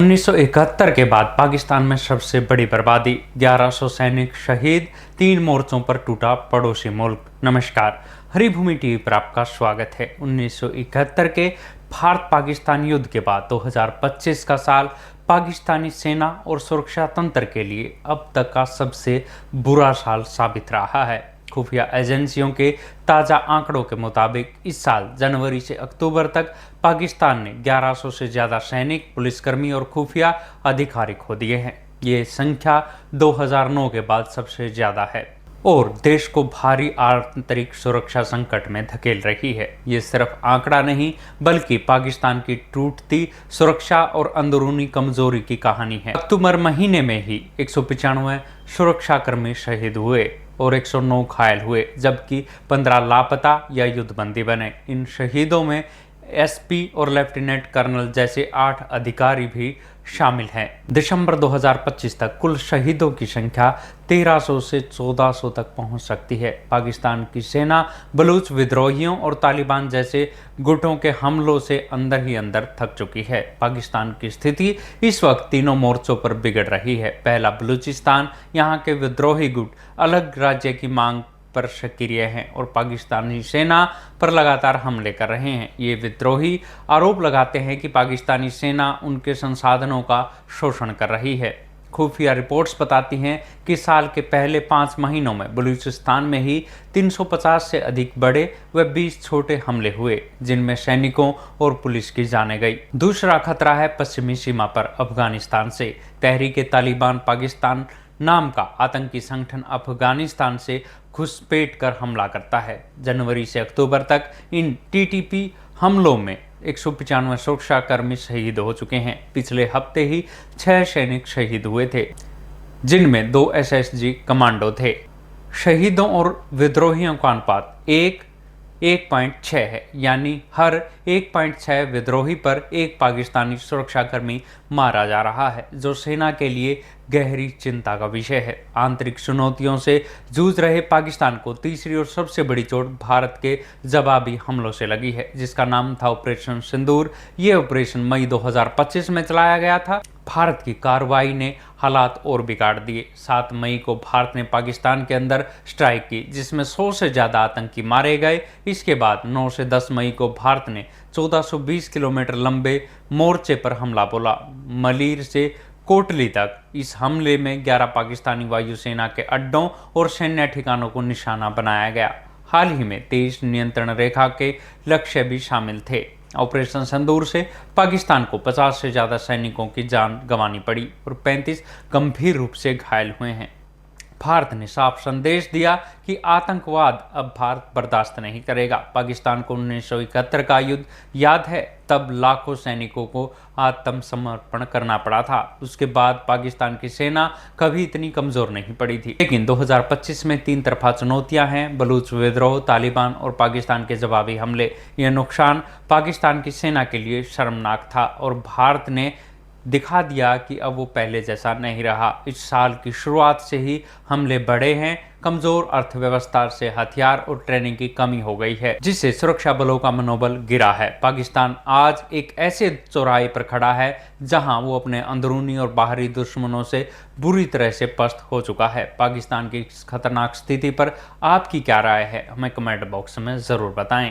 1971 के बाद पाकिस्तान में सबसे बड़ी बर्बादी, 1100 सैनिक शहीद, 3 मोर्चों पर टूटा पड़ोसी मुल्क। नमस्कार, हरी भूमि टीवी पर आपका स्वागत है। 1971 के भारत पाकिस्तान युद्ध के बाद 2025 का साल पाकिस्तानी सेना और सुरक्षा तंत्र के लिए अब तक का सबसे बुरा साल साबित रहा है। खुफिया एजेंसियों के ताज़ा आंकड़ों के मुताबिक इस साल जनवरी से अक्टूबर तक पाकिस्तान ने 1100 से ज़्यादा सैनिक, पुलिसकर्मी और खुफिया अधिकारी खो दिए हैं। ये संख्या 2009 के बाद सबसे ज़्यादा है और देश को भारी आंतरिक सुरक्षा संकट में धकेल रही है। ये सिर्फ आंकड़ा नहीं बल्कि पाकिस्तान की टूटती सुरक्षा और अंदरूनी कमजोरी की कहानी है। अक्टूबर महीने में ही 195 सुरक्षाकर्मी शहीद हुए और 109 घायल हुए, जबकि 15 लापता या युद्धबंदी बने। इन शहीदों में एसपी और लेफ्टिनेंट कर्नल जैसे 8 अधिकारी भी शामिल हैं। दिसंबर 2025 तक कुल शहीदों की संख्या 1300 से 1400 तक पहुंच सकती है। पाकिस्तान की सेना बलूच विद्रोहियों और तालिबान जैसे गुटों के हमलों से अंदर ही अंदर थक चुकी है। पाकिस्तान की स्थिति इस वक्त तीनों मोर्चों पर बिगड़ रही है। पहला, बलूचिस्तान। यहाँ के विद्रोही गुट अलग राज्य की मांग पर सक्रिय हैं और पाकिस्तानी सेना पर लगातार हमले कर रहे हैं। ये विद्रोही आरोप लगाते हैं कि पाकिस्तानी सेना उनके संसाधनों का शोषण कर रही है। खुफिया रिपोर्ट्स बताती हैं कि साल के पहले 5 महीनों में बलूचिस्तान में ही 350 से अधिक बड़े व 20 छोटे हमले हुए, जिनमें सैनिकों और पुलिस की जानें गई। दूसरा खतरा है पश्चिमी सीमा पर अफगानिस्तान से। तहरीक-ए-तालिबान पाकिस्तान नाम का आतंकी संगठन अफगानिस्तान से घुसपैठ कर हमला करता है। जनवरी से अक्टूबर तक इन टीटीपी हमलों में 195 सुरक्षाकर्मी शहीद हो चुके हैं। पिछले हफ्ते ही 6 सैनिक शहीद हुए थे, जिनमें 2 एसएसजी कमांडो थे। शहीदों और विद्रोहियों का अनुपात 1:6 है, यानी हर 1.6 विद्रोही पर 1 पाकिस्तानी सुरक्षाकर्मी मारा जा रहा है, जो सेना के लिए गहरी चिंता का विषय है। आंतरिक चुनौतियों से जूझ रहे पाकिस्तान को तीसरी और सबसे बड़ी चोट भारत के जवाबी हमलों से लगी है, जिसका नाम था ऑपरेशन सिंदूर। ये ऑपरेशन मई 2025 में चलाया गया था। भारत की कार्रवाई ने हालात और बिगाड़ दिए। 7 मई को भारत ने पाकिस्तान के अंदर स्ट्राइक की, जिसमें 100 से ज़्यादा आतंकी मारे गए। इसके बाद 9 से 10 मई को भारत ने 1420 किलोमीटर लंबे मोर्चे पर हमला बोला, मलीर से कोटली तक। इस हमले में 11 पाकिस्तानी वायुसेना के अड्डों और सैन्य ठिकानों को निशाना बनाया गया। हाल ही में 23 नियंत्रण रेखा के लक्ष्य भी शामिल थे। ऑपरेशन सिंदूर से पाकिस्तान को 50 से ज़्यादा सैनिकों की जान गंवानी पड़ी और 35 गंभीर रूप से घायल हुए हैं। भारत ने साफ संदेश दिया कि आतंकवाद अब भारत बर्दाश्त नहीं करेगा। पाकिस्तान को 1971 का युद्ध याद है, तब लाखों सैनिकों को आत्मसमर्पण करना पड़ा था। उसके बाद पाकिस्तान की सेना कभी इतनी कमज़ोर नहीं पड़ी थी। लेकिन 2025 में 3 तरफा चुनौतियां हैं: बलूच विद्रोह, तालिबान और पाकिस्तान के जवाबी हमले। यह नुकसान पाकिस्तान की सेना के लिए शर्मनाक था और भारत ने दिखा दिया कि अब वो पहले जैसा नहीं रहा। इस साल की शुरुआत से ही हमले बढ़े हैं। कमजोर अर्थव्यवस्था से हथियार और ट्रेनिंग की कमी हो गई है, जिससे सुरक्षा बलों का मनोबल गिरा है। पाकिस्तान आज एक ऐसे चौराहे पर खड़ा है जहां वो अपने अंदरूनी और बाहरी दुश्मनों से बुरी तरह से पस्त हो चुका है। पाकिस्तान की इस खतरनाक स्थिति पर आपकी क्या राय है, हमें कमेंट बॉक्स में ज़रूर बताएं।